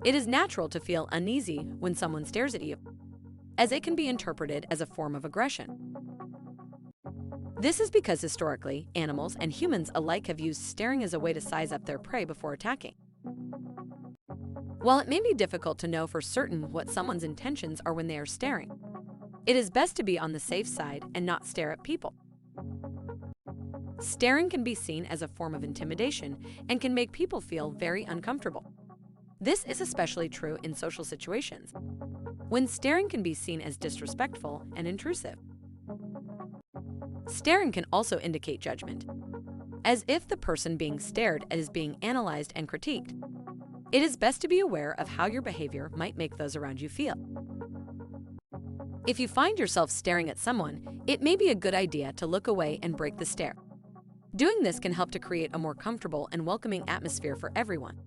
It is natural to feel uneasy when someone stares at you, as it can be interpreted as a form of aggression. This is because historically, animals and humans alike have used staring as a way to size up their prey before attacking. While it may be difficult to know for certain what someone's intentions are when they are staring, it is best to be on the safe side and not stare at people. Staring can be seen as a form of intimidation and can make people feel very uncomfortable. This is especially true in social situations, when staring can be seen as disrespectful and intrusive. Staring can also indicate judgment, as if the person being stared at is being analyzed and critiqued. It is best to be aware of how your behavior might make those around you feel. If you find yourself staring at someone, it may be a good idea to look away and break the stare. Doing this can help to create a more comfortable and welcoming atmosphere for everyone.